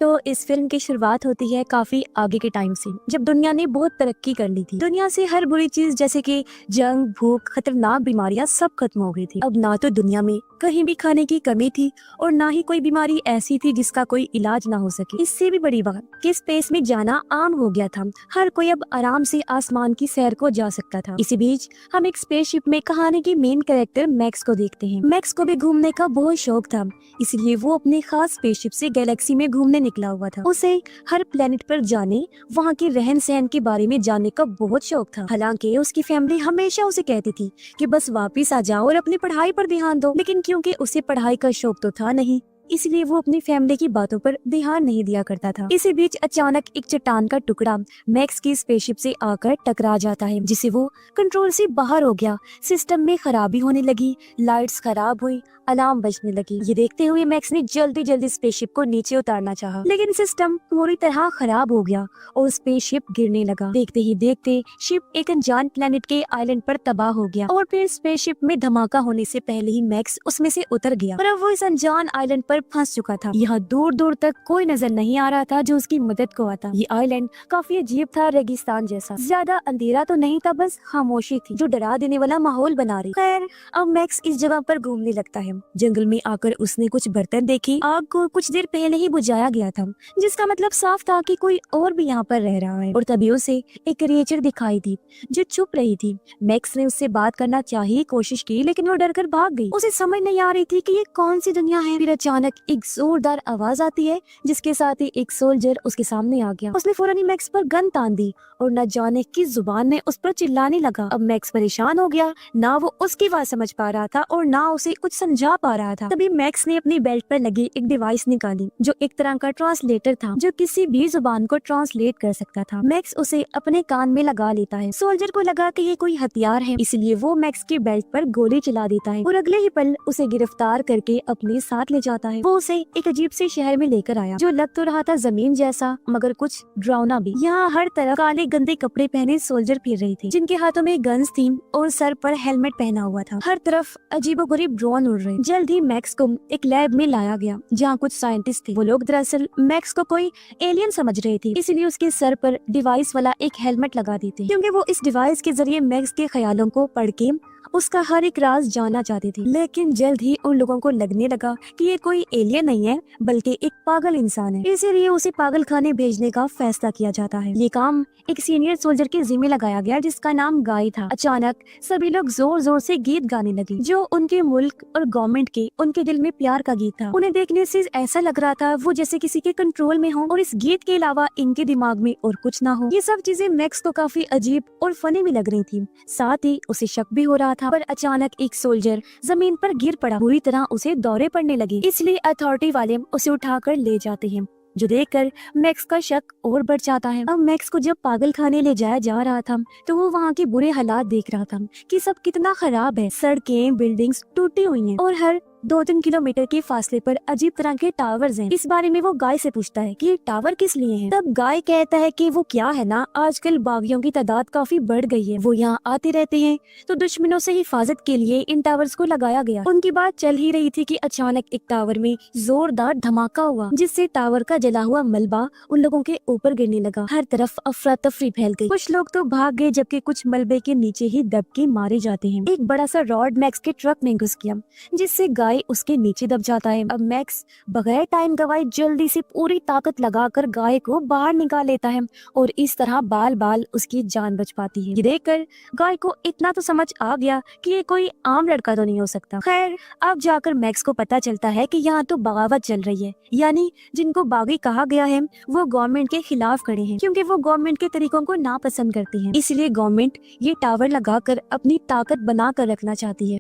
तो इस फिल्म की शुरुआत होती है काफी आगे के टाइम से, जब दुनिया ने बहुत तरक्की कर ली थी। दुनिया से हर बुरी चीज जैसे कि जंग, भूख, खतरनाक बीमारियां सब खत्म हो गई थी। अब ना तो दुनिया में कहीं भी खाने की कमी थी और ना ही कोई बीमारी ऐसी थी जिसका कोई इलाज ना हो सके। इससे भी बड़ी बात कि स्पेस में जाना आम हो गया था। हर कोई अब आराम से आसमान की सैर को जा सकता था। इसी बीच हम एक स्पेसशिप में कहानी की मेन कैरेक्टर मैक्स को देखते हैं। मैक्स को भी घूमने का बहुत शौक था, इसलिए वो अपने खास स्पेसशिप से गैलेक्सी में घूमने निकला हुआ था। उसे हर प्लेनेट पर जाने, वहाँ के रहन सहन के बारे में जानने का बहुत शौक था। हालांकि उसकी फैमिली हमेशा उसे कहती थी कि बस वापिस आ जाओ और अपनी पढ़ाई पर ध्यान दो, लेकिन क्योंकि उसे पढ़ाई का शौक तो था नहीं, इसलिए वो अपनी फैमिली की बातों पर ध्यान नहीं दिया करता था। इसी बीच अचानक एक चट्टान का टुकड़ा मैक्स की स्पेसशिप से आकर टकरा जाता है, जिससे वो कंट्रोल से बाहर हो गया। सिस्टम में खराबी होने लगी, लाइट्स खराब हुई, अलार्म बजने लगी। ये देखते हुए मैक्स ने जल्दी जल्दी स्पेसशिप को नीचे उतारना चाहा, लेकिन सिस्टम पूरी तरह खराब हो गया और स्पेसशिप गिरने लगा। देखते ही देखते शिप एक अनजान प्लेनेट के आइलैंड पर तबाह हो गया और फिर स्पेसशिप में धमाका होने से पहले ही मैक्स उसमें से उतर गया और अब वो इस अनजान आइलैंड पर फंस चुका था। यहाँ दूर दूर तक कोई नजर नहीं आ रहा था जो उसकी मदद को आता। ये आइलैंड काफी अजीब था, रेगिस्तान जैसा। ज्यादा अंधेरा तो नहीं था, बस खामोशी थी जो डरा देने वाला माहौल बना रही। खैर, अब मैक्स इस जगह पर घूमने लगता है। जंगल में आकर उसने कुछ बर्तन देखे। आग को कुछ देर पहले ही बुझाया गया था, जिसका मतलब साफ था कि कोई और भी यहाँ पर रह रहा है। और तभी उसे एक क्रिएचर दिखाई दी जो चुप रही थी। मैक्स ने उससे बात करना चाहिए कोशिश की, लेकिन वो डरकर भाग गई। उसे समझ नहीं आ रही थी कि ये कौन सी दुनिया है। फिर अचानक एक जोरदार आवाज आती है, जिसके साथ ही एक सोल्जर उसके सामने आ गया। उसने फौरन ही मैक्स पर गन तान दी और न जाने किस जुबान में उस पर चिल्लाने लगा। अब मैक्स परेशान हो गया, ना वो उसकी बात समझ पा रहा था और ना उसे कुछ समझा पा रहा था। तभी मैक्स ने अपनी बेल्ट पर लगी एक डिवाइस निकाली, जो एक तरह का ट्रांसलेटर था, जो किसी भी जुबान को ट्रांसलेट कर सकता था। मैक्स उसे अपने कान में लगा लेता है। सोल्जर को लगा कि ये कोई हथियार है, इसलिए वो मैक्स की बेल्ट पर गोली चला देता है और अगले ही पल उसे गिरफ्तार करके अपने साथ ले जाता है। वो उसे एक अजीब से शहर में लेकर आया, जो लग तो रहा था जमीन जैसा, मगर कुछ डरावना भी। यहाँ हर तरफ काले गंदे कपड़े पहने सोल्जर फिर रही थी, जिनके हाथों में गन्स थी और सर पर हेलमेट पहना हुआ था। हर तरफ अजीबोगरीब ड्रोन उड़ रहे। जल्द ही मैक्स को एक लैब में लाया गया, जहाँ कुछ साइंटिस्ट थे। वो लोग दरअसल मैक्स को कोई एलियन समझ रहे थे, इसलिए उसके सर पर डिवाइस वाला एक हेलमेट लगा देते, क्योंकि वो इस डिवाइस के जरिए मैक्स के ख्यालों को पढ़ के उसका हर एक राज जानना चाहती थी। लेकिन जल्द ही उन लोगों को लगने लगा कि ये कोई एलियन नहीं है, बल्कि एक पागल इंसान है। इसीलिए उसे पागल खाने भेजने का फैसला किया जाता है। ये काम एक सीनियर सोल्जर के जिम्मे लगाया गया, जिसका नाम गाय था। अचानक सभी लोग जोर जोर से गीत गाने लगे, जो उनके मुल्क और गवर्नमेंट के उनके दिल में प्यार का गीत था। उन्हें देखने से ऐसा लग रहा था वो जैसे किसी के कंट्रोल में हो और इस गीत के अलावा इनके दिमाग में और कुछ ना हो। ये सब चीजें मैक्स को काफी अजीब और फनी भी लग रही थी। साथ ही उसे शक भी हो रहा था। पर अचानक एक सोल्जर जमीन पर गिर पड़ा, बुरी तरह उसे दौरे पड़ने लगे। इसलिए अथॉरिटी वाले उसे उठाकर ले जाते हैं, जो देखकर मैक्स का शक और बढ़ जाता है। अब मैक्स को जब पागल खाने ले जाया जा रहा था, तो वो वहाँ के बुरे हालात देख रहा था कि सब कितना खराब है। सड़कें, बिल्डिंग्स टूटी हुई हैं और हर 2-3 किलोमीटर के फासले पर अजीब तरह के टावर्स हैं। इस बारे में वो गाय से पूछता है कि ये टावर किस लिए हैं। तब गाय कहता है कि वो क्या है ना, आजकल बागियों की तादाद काफी बढ़ गई है, वो यहाँ आते रहते हैं, तो दुश्मनों से हिफाजत के लिए इन टावर्स को लगाया गया। उनकी बात चल ही रही थी कि अचानक एक टावर में जोरदार धमाका हुआ, जिससे टावर का जला हुआ मलबा उन लोगों के ऊपर गिरने लगा। हर तरफ अफरा तफरी फैल गई। कुछ लोग तो भाग गए, जबकि कुछ मलबे के नीचे ही दब के मारे जाते हैं। एक बड़ा सा रॉड मैक्स के ट्रक में घुस गया, जिससे गाय उसके नीचे दब जाता है। अब मैक्स बगैर टाइम गवाए जल्दी से पूरी ताकत लगाकर गाय को बाहर निकाल लेता है और इस तरह बाल बाल उसकी जान बच पाती है। ये देखकर गाय को इतना तो समझ आ गया कि ये कोई आम लड़का तो नहीं हो सकता। खैर, अब जाकर मैक्स को पता चलता है कि यहाँ तो बगावत चल रही है, यानी जिनको बागी कहा गया है वो गवर्नमेंट के खिलाफ खड़े हैं, क्योंकि वो गवर्नमेंट के तरीकों को नापसंद करती हैं। इसलिए गवर्नमेंट ये टावर लगाकर अपनी ताकत बना कर रखना चाहती है।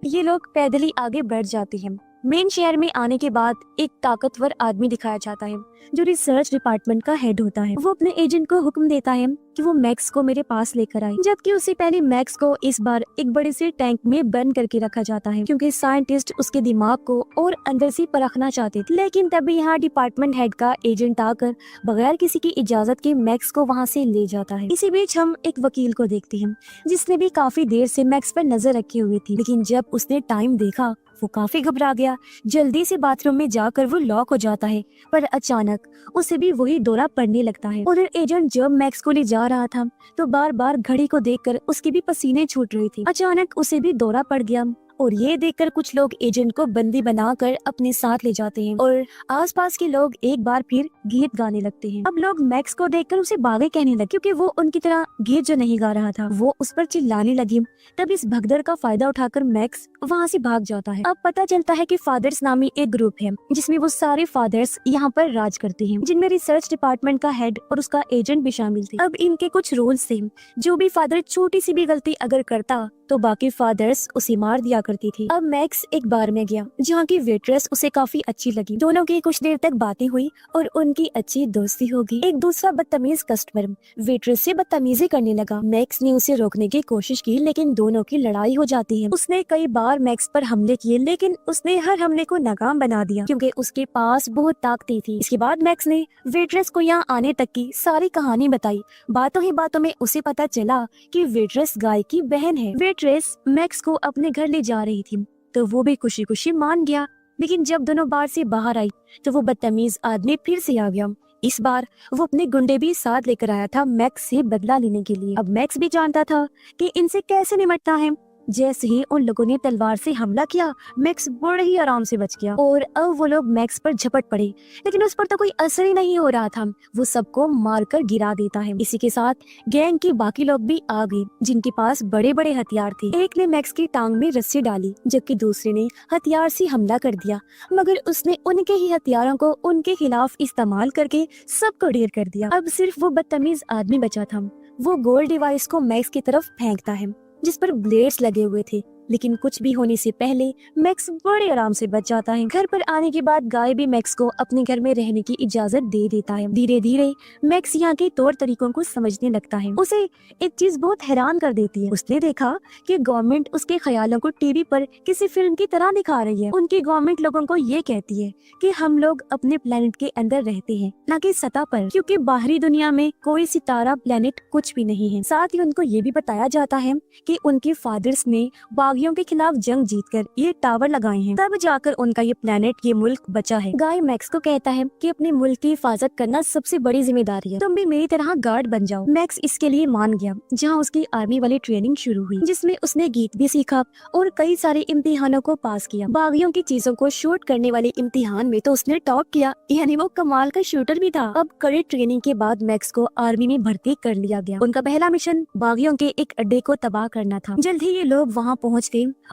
ये लोग पैदल ही आगे बढ़ जाते हैं। मेन शहर में आने के बाद एक ताकतवर आदमी दिखाया जाता है, जो रिसर्च डिपार्टमेंट का हेड होता है। वो अपने एजेंट को हुक्म देता है कि वो मैक्स को मेरे पास लेकर आए, जबकि उससे पहले मैक्स को इस बार एक बड़े से टैंक में बंद करके रखा जाता है, क्योंकि साइंटिस्ट उसके दिमाग को और अंदर से परखना चाहते थे। लेकिन तभी यहाँ डिपार्टमेंट हेड का एजेंट आकर बगैर किसी की इजाजत के मैक्स को वहाँ से ले जाता है। इसी बीच हम एक वकील को देखते हैं, जिसने भी काफी देर से मैक्स पर नजर रखी हुई थी, लेकिन जब उसने टाइम देखा वो काफी घबरा गया। जल्दी से बाथरूम में जाकर वो लॉक हो जाता है, पर अचानक उसे भी वही दौरा पड़ने लगता है। उधर एजेंट जब मैक्स को ले जा रहा था तो बार बार घड़ी को देखकर उसके भी पसीने छूट रही थी। अचानक उसे भी दौरा पड़ गया और ये देखकर कुछ लोग एजेंट को बंदी बनाकर अपने साथ ले जाते हैं और आसपास के लोग एक बार फिर गीत गाने लगते हैं। अब लोग मैक्स को देखकर उसे बागे कहने लगे, क्योंकि वो उनकी तरह गीत जो नहीं गा रहा था। वो उस पर चिल्लाने लगी। तब इस भगदड़ का फायदा उठाकर मैक्स वहाँ से भाग जाता है। अब पता चलता है कि फादर्स नामी एक ग्रुप है जिसमें वो सारे फादर्स यहाँ पर राज करते हैं, जिनमें रिसर्च डिपार्टमेंट का हेड और उसका एजेंट भी शामिल थे। अब इनके कुछ रूल्स थे। जो भी फादर छोटी सी भी गलती अगर करता तो बाकी फादर्स उसे मार दिया करती थी। अब मैक्स एक बार में गया जहाँ की वेट्रेस उसे काफी अच्छी लगी। दोनों की कुछ देर तक बातें हुई और उनकी अच्छी दोस्ती हो गई। एक दूसरा बदतमीज कस्टमर वेट्रेस से बदतमीजी करने लगा। मैक्स ने उसे रोकने की कोशिश की, लेकिन दोनों की लड़ाई हो जाती है। उसने कई बार मैक्स पर हमले किए, लेकिन उसने हर हमले को नाकाम बना दिया क्योंकि उसके पास बहुत ताकतें थी। इसके बाद मैक्स ने वेट्रेस को यहाँ आने तक की सारी कहानी बताई। बातों ही बातों में उसे पता चला कि वेट्रेस गाय की बहन है। वेट्रेस मैक्स को अपने घर ले जा रही थी तो वो भी खुशी खुशी मान गया, लेकिन जब दोनों बार से बाहर आई तो वो बदतमीज आदमी फिर से आ गया। इस बार वो अपने गुंडे भी साथ लेकर आया था मैक्स से बदला लेने के लिए। अब मैक्स भी जानता था कि इनसे कैसे निपटना है। जैसे ही उन लोगों ने तलवार से हमला किया, मैक्स बड़े ही आराम से बच गया और अब वो लोग मैक्स पर झपट पड़े, लेकिन उस पर तो कोई असर ही नहीं हो रहा था। वो सबको मारकर गिरा देता है। इसी के साथ गैंग के बाकी लोग भी आ गए जिनके पास बड़े बड़े हथियार थे। एक ने मैक्स की टांग में रस्सी डाली जबकि दूसरे ने हथियार से हमला कर दिया, मगर उसने उनके ही हथियारों को उनके खिलाफ इस्तेमाल करके सबको ढेर कर दिया। अब सिर्फ वो बदतमीज आदमी बचा था। वो गोल्ड डिवाइस को मैक्स की तरफ फेंकता है जिस पर ब्लेड्स लगे हुए थे, लेकिन कुछ भी होने से पहले मैक्स बड़े आराम से बच जाता है। घर पर आने के बाद गाय भी मैक्स को अपने घर में रहने की इजाजत दे देता है। धीरे धीरे मैक्स यहाँ के तौर तरीकों को समझने लगता है। उसे एक चीज बहुत हैरान कर देती है। उसने देखा कि गवर्नमेंट उसके ख्यालों को टीवी पर किसी फिल्म की तरह दिखा रही है। उनकी गवर्नमेंट लोगों को ये कहती है कि हम लोग अपने प्लेनेट के अंदर रहते हैं, न कि सतह पर, क्योंकि बाहरी दुनिया में कोई सितारा प्लेनेट कुछ भी नहीं है। साथ ही उनको ये भी बताया जाता है कि उनके फादर्स ने बागियों के खिलाफ जंग जीतकर ये टावर लगाए हैं, तब जाकर उनका ये प्लेनेट, ये मुल्क बचा है। गाय मैक्स को कहता है कि अपने मुल्क की हिफाजत करना सबसे बड़ी जिम्मेदारी है, तुम भी मेरी तरह गार्ड बन जाओ। मैक्स इसके लिए मान गया, जहाँ उसकी आर्मी वाली ट्रेनिंग शुरू हुई, जिसमें उसने गीत भी सीखा और कई सारे इम्तिहानों को पास किया। बागियों की चीजों को शूट करने वाले इम्तिहान में तो उसने टॉप किया, यानी वो कमाल का शूटर भी था। अब कड़ी ट्रेनिंग के बाद मैक्स को आर्मी में भर्ती कर लिया गया। उनका पहला मिशन बागियों के एक अड्डे को तबाह करना था। जल्द ही ये लोग वहाँ पहुँचते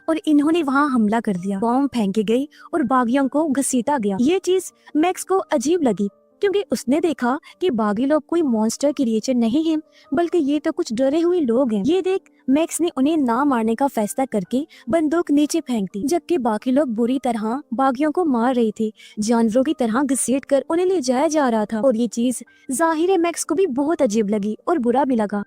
और इन्होंने वहाँ हमला कर दिया। बॉम्ब फेंके गए और बागियों को घसीटा गया। ये चीज मैक्स को अजीब लगी, क्योंकि उसने देखा कि बागी लोग कोई मॉन्स्टर क्रिएचर नहीं हैं, बल्कि ये तो कुछ डरे हुए लोग हैं। ये देख मैक्स ने उन्हें ना मारने का फैसला करके बंदूक नीचे फेंक दी, जबकि बाकी लोग बुरी तरह बागियों को मार रहे थे, जानवरों की तरह घसीट कर उन्हें ले जाया जा रहा था। और ये चीज जाहिर मैक्स को भी बहुत अजीब लगी और बुरा भी लगा।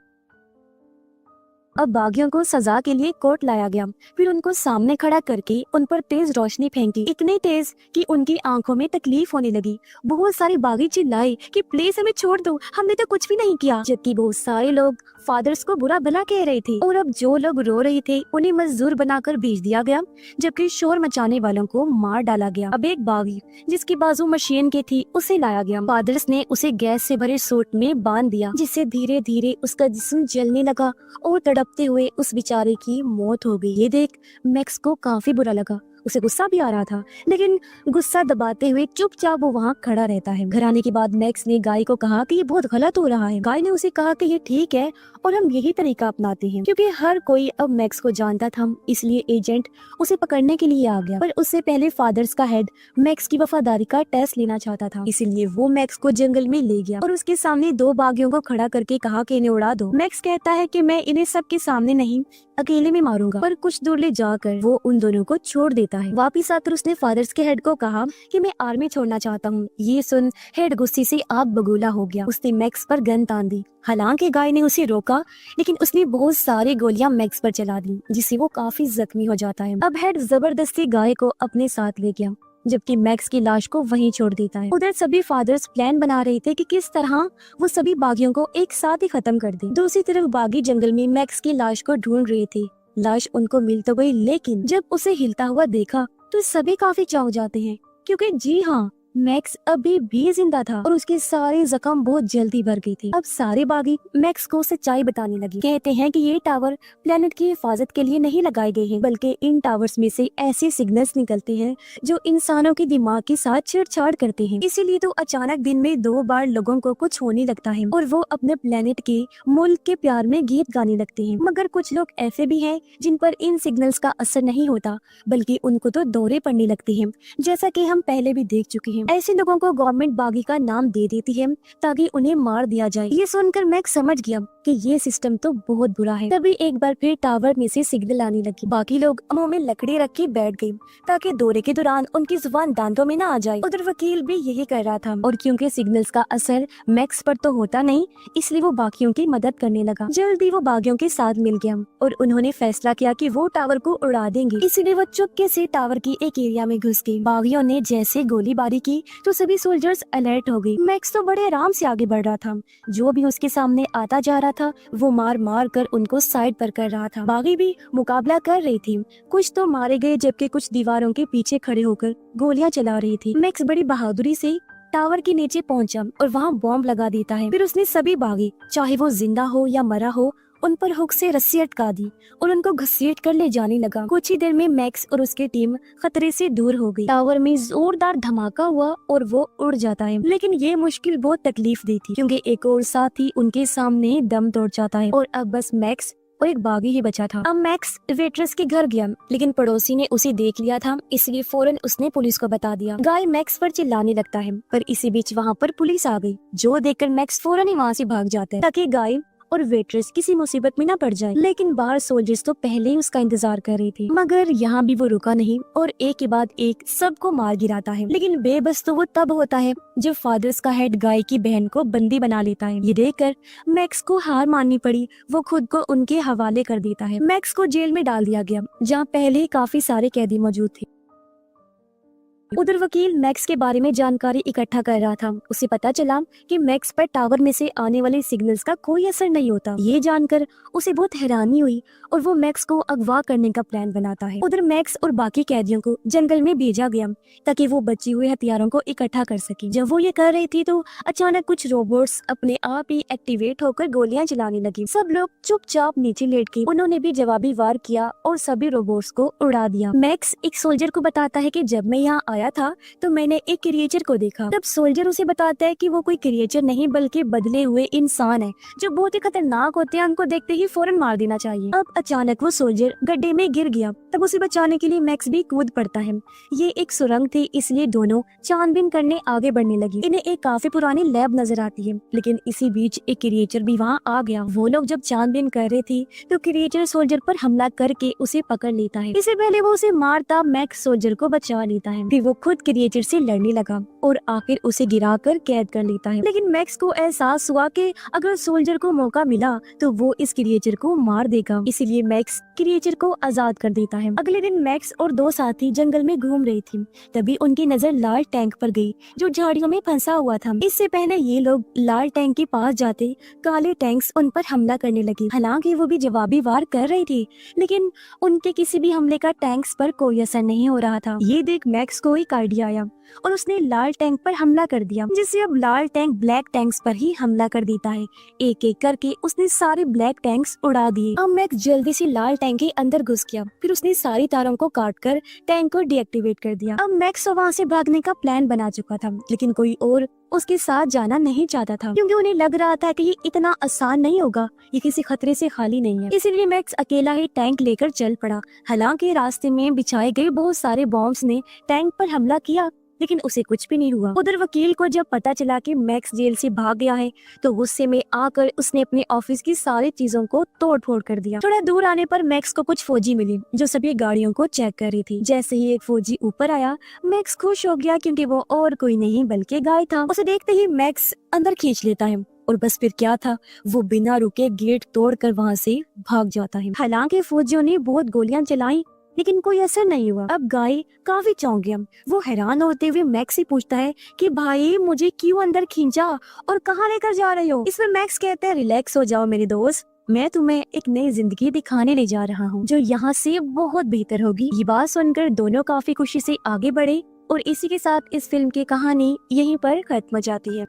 अब बागियों को सजा के लिए कोर्ट लाया गया। फिर उनको सामने खड़ा करके उन पर तेज रोशनी फेंकी, इतनी तेज कि उनकी आंखों में तकलीफ होने लगी। बहुत सारे बागी चिल्लाए कि प्लीज हमें छोड़ दो, हमने तो कुछ भी नहीं किया, जबकि बहुत सारे लोग फादर्स को बुरा भला कह रहे थे। और अब जो लोग रो रहे थे उन्हें मजदूर बनाकर भेज दिया गया, जबकि शोर मचाने वालों को मार डाला गया। अब एक बागी जिसकी बाजू मशीन की थी उसे लाया गया। फादर्स ने उसे गैस से भरे सूट में बांध दिया, जिससे धीरे धीरे उसका जिस्म जलने लगा और तड़पते हुए उस बेचारे की मौत हो गई। ये देख मैक्स को काफी बुरा लगा। उसे गुस्सा भी आ रहा था, लेकिन गुस्सा दबाते हुए चुपचाप वो वहाँ खड़ा रहता है। घर आने के बाद मैक्स ने गाय को कहा कि ये बहुत गलत हो रहा है। गाय ने उसे कहा कि ये ठीक है और हम यही तरीका अपनाते हैं, क्योंकि हर कोई अब मैक्स को जानता था, इसलिए एजेंट उसे पकड़ने के लिए आ गया। पर उससे पहले फादर्स का हेड मैक्स की वफादारी का टेस्ट लेना चाहता था, इसीलिए वो मैक्स को जंगल में ले गया और उसके सामने दो बागियों को खड़ा करके कहा कि इन्हें उड़ा दो। मैक्स कहता है कि मैं इन्हें सबके सामने नहीं, अकेले में मारूंगा। पर कुछ दूर ले जाकर वो उन दोनों को छोड़ देता है। वापिस आकर उसने फादर्स के हेड को कहा कि मैं आर्मी छोड़ना चाहता हूँ। ये सुन हेड गुस्से से आग बगूला हो गया। उसने मैक्स पर गन तान दी। हालांकि गाय ने उसे रोका, लेकिन उसने बहुत सारी गोलियां मैक्स पर चला दी, जिससे वो काफी जख्मी हो जाता है। अब हेड जबरदस्ती गाय को अपने साथ ले गया, जबकि मैक्स की लाश को वहीं छोड़ देता है। उधर सभी फादर्स प्लान बना रहे थे कि किस तरह वो सभी बागियों को एक साथ ही खत्म कर दे। दूसरी तरफ बागी जंगल में मैक्स की लाश को ढूंढ रहे थे। लाश उनको मिल तो गई, लेकिन जब उसे हिलता हुआ देखा तो सभी काफी चौंक जाते हैं, क्योंकि जी हाँ, मैक्स अभी भी जिंदा था और उसके सारे जख्म बहुत जल्दी भर गई थी। अब सारे बागी मैक्स को सच्चाई बताने लगे। कहते हैं कि ये टावर प्लेनेट की हिफाजत के लिए नहीं लगाए गए हैं, बल्कि इन टावर्स में से ऐसे सिग्नल्स निकलते हैं जो इंसानों के दिमाग के साथ छेड़छाड़ करते हैं। इसीलिए तो अचानक दिन में 2 बार लोगों को कुछ होने लगता है और वो अपने प्लेनेट के मुल्क के प्यार में गीत गाने लगते हैं। मगर कुछ लोग ऐसे भी हैं जिन पर इन सिग्नल्स का असर नहीं होता, बल्कि उनको तो दौरे पड़ने लगते हैं, जैसा कि हम पहले भी देख चुके हैं। ऐसे लोगों को गवर्नमेंट बागी का नाम दे देती है ताकि उन्हें मार दिया जाए। ये सुनकर मैक्स समझ गया कि ये सिस्टम तो बहुत बुरा है। तभी एक बार फिर टावर में से सिग्नल आने लगी। बाकी लोग मुंह में लकड़ी रख के बैठ गए ताकि दौरे के दौरान उनकी जुबान दांतों में ना आ जाए। उधर वकील भी यही कर रहा था और क्योंकि सिग्नल्स का असर मैक्स पर तो होता नहीं, इसलिए वो बाकियों की मदद करने लगा। जल्दी वो बागियों के साथ मिल गया और उन्होंने फैसला किया कि वो टावर को उड़ा देंगे। इसीलिए वो चुपके से टावर की एक एरिया में घुस गए। बागियों ने जैसे गोलीबारी की तो सभी सोल्जर्स अलर्ट हो गए। मैक्स तो बड़े आराम से आगे बढ़ रहा था। जो भी उसके सामने आता जा रहा था वो मार मार कर उनको साइड पर कर रहा था। बागी भी मुकाबला कर रही थी। कुछ तो मारे गए जबकि कुछ दीवारों के पीछे खड़े होकर गोलियां चला रही थी। मैक्स बड़ी बहादुरी से टावर के नीचे पहुंचा और वहाँ बॉम्ब लगा देता है। फिर उसने सभी बागी, चाहे वो जिंदा हो या मरा हो, उन पर हुक से रस्सी अटका दी और उनको घसीट कर ले जाने लगा। कुछ ही देर में मैक्स और उसकी टीम खतरे से दूर हो गई। टावर में जोरदार धमाका हुआ और वो उड़ जाता है, लेकिन ये मुश्किल बहुत तकलीफ दी थी क्योंकि एक और साथी उनके सामने दम तोड़ जाता है और अब बस मैक्स और एक बागी ही बचा था। अब मैक्स वेट्रेस के घर गया, लेकिन पड़ोसी ने उसे देख लिया था, इसलिए फौरन उसने पुलिस को बता दिया। गाय मैक्स पर चिल्लाने लगता है, पर इसी बीच वहाँ पर पुलिस आ गई, जो देखकर मैक्स फौरन ही वहाँ से भाग जाता है ताकि गाय और वेट्रेस किसी मुसीबत में न पड़ जाए। लेकिन बाहर सोल्जर्स तो पहले ही उसका इंतजार कर रही थी। मगर यहाँ भी वो रुका नहीं और एक के बाद एक सबको मार गिराता है। लेकिन बेबस तो वो तब होता है जब फादर्स का हेड गाय की बहन को बंदी बना लेता है। ये देखकर मैक्स को हार माननी पड़ी। वो खुद को उनके हवाले कर देता है। मैक्स को जेल में डाल दिया गया, जहाँ पहले ही काफी सारे कैदी मौजूद थे। उधर वकील मैक्स के बारे में जानकारी इकट्ठा कर रहा था। उसे पता चला कि मैक्स पर टावर में से आने वाले सिग्नल्स का कोई असर नहीं होता। ये जानकर उसे बहुत हैरानी हुई और वो मैक्स को अगवा करने का प्लान बनाता है। उधर मैक्स और बाकी कैदियों को जंगल में भेजा गया ताकि वो बचे हुए हथियारों को इकट्ठा कर सके। जब वो ये कर रही थी तो अचानक कुछ रोबोट्स अपने आप ही एक्टिवेट होकर गोलियां चलाने लगी। सब लोग चुपचाप नीचे लेट गए। उन्होंने भी जवाबी वार किया और सभी रोबोट्स को उड़ा दिया। मैक्स एक सोल्जर को बताता है कि जब मैं यहाँ आया था तो मैंने एक क्रिएचर को देखा। तब सोल्जर उसे बताता है कि वो कोई क्रिएचर नहीं बल्कि बदले हुए इंसान है जो बहुत ही खतरनाक होते हैं। उनको देखते ही फौरन मार देना चाहिए। अब अचानक वो सोल्जर गड्ढे में गिर गया। तब उसे बचाने के लिए मैक्स भी कूद पड़ता है। ये एक सुरंग थी, इसलिए दोनों छानबीन करने आगे बढ़ने लगी। इन्हें एक काफी पुरानी लैब नजर आती है, लेकिन इसी बीच एक क्रिएचर भी वहाँ आ गया। वो लोग जब छानबीन कर रहे थे तो क्रिएचर सोल्जर पर हमला करके उसे पकड़ लेता है। इससे पहले वो उसे मारता मैक्स सोल्जर को बचा लेता है। फिर वो खुद क्रिएचर से लड़ने लगा और आखिर उसे गिराकर कैद कर लेता है। लेकिन मैक्स को एहसास हुआ कि अगर सोल्जर को मौका मिला तो वो इस क्रिएचर को मार देगा, इसलिए मैक्स क्रिएचर को आजाद कर देता है। अगले दिन मैक्स और 2 साथी जंगल में घूम रही थी। तभी उनकी नजर लाल टैंक पर गई जो झाड़ियों में फंसा हुआ था। इससे पहले ये लोग लाल टैंक के पास जाते काले टैंक्स उन पर हमला करने लगे। हालांकि वो भी जवाबी वार कर रही थी, लेकिन उनके किसी भी हमले का टैंक्स पर कोई असर नहीं हो रहा था। ये देख मैक्स को एक आइडिया आया और उसने लाल टैंक पर हमला कर दिया, जिससे अब लाल टैंक ब्लैक टैंक्स पर ही हमला कर देता है। एक एक करके उसने सारे ब्लैक टैंक्स उड़ा दिए। अब मैक्स जल्दी से लाल टैंक के अंदर घुस गया। फिर उसने सारी तारों को काटकर टैंक को डीएक्टिवेट कर दिया। अब मैक्स वहाँ से भागने का प्लान बना चुका था, लेकिन कोई और उसके साथ जाना नहीं चाहता था क्योंकि उन्हें लग रहा था कि ये इतना आसान नहीं होगा, ये किसी खतरे से खाली नहीं है। इसीलिए मैक्स अकेला ही टैंक लेकर चल पड़ा। हालांकि रास्ते में बिछाए गए बहुत सारे बॉम्ब्स ने टैंक पर हमला किया, लेकिन उसे कुछ भी नहीं हुआ। उधर वकील को जब पता चला कि मैक्स जेल से भाग गया है तो गुस्से में आकर उसने अपने ऑफिस की सारी चीजों को तोड़ फोड़ कर दिया। थोड़ा दूर आने पर मैक्स को कुछ फौजी मिले जो सभी गाड़ियों को चेक कर रही थी। जैसे ही एक फौजी ऊपर आया, मैक्स खुश हो गया क्योंकि वो और कोई नहीं बल्कि गाय था। उसे देखते ही मैक्स अंदर खींच लेता है और बस फिर क्या था, वो बिना रुके गेट तोड़कर वहाँ से भाग जाता है। हालांकि फौजियों ने बहुत गोलियां चलाई, लेकिन कोई असर नहीं हुआ। अब गाय काफी चौंक गया। वो हैरान होते हुए मैक्स से पूछता है कि भाई मुझे क्यों अंदर खींचा और कहाँ लेकर जा रहे हो। इसमें मैक्स कहता है रिलैक्स हो जाओ मेरे दोस्त, मैं तुम्हें एक नई जिंदगी दिखाने ले जा रहा हूँ जो यहाँ से बहुत बेहतर होगी। ये बात सुनकर दोनों काफी खुशी से आगे बढ़े और इसी के साथ इस फिल्म की कहानी यहीं पर खत्म हो जाती है।